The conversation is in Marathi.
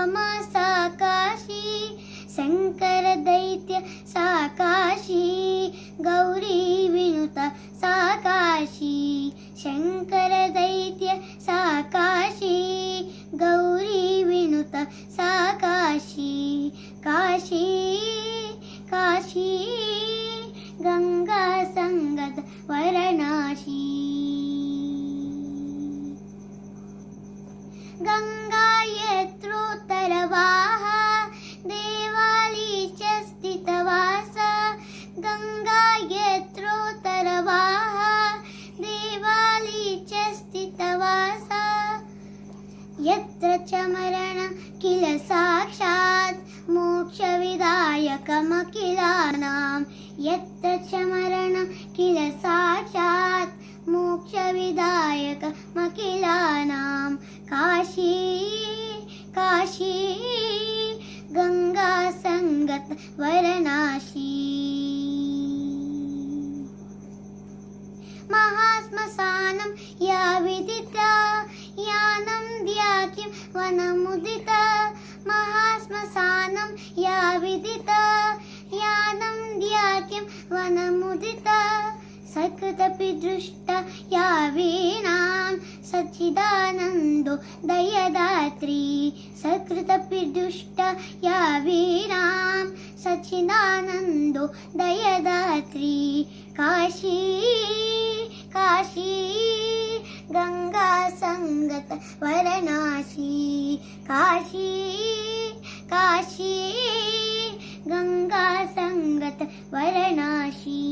अनुपमा सा काशी, शंकर दैत्य सा काशी, गौरी विनुता सा काशी, शंकर दैत्य सा काशी, गौरी विनुता सा काशी. काशी काशी गंगा संगत वाराणसी, गंगा यत्रोत्तरवाह, देवाली च स्थितवास, गंगा यत्रोत्तरवाह, देवाली च स्थितवास. यत्र च मरणं किल साक्षात्, मोक्षविदायकमखिलानां. यत्र च मरणं किल साक्षात्, मोक्षविदायकमखिलानां. काशी काशी गंगा संगत वाराणसी. महाश्मशानं या विदिता, यानं द्याकिं वनमुदिता. महाश्मशानं या विदिता, यानं द्याकिं वनमुदिता. सकृदपि दृष्टा या वीणां, सच्चिदानन्दो दयदात्री. सकृदपि दुष्टा या वीणां, सच्चिदानन्दो दयदात्री. काशी काशी गंगा संगत वाराणसी. काशी काशी गंगा संगत वाराणसी.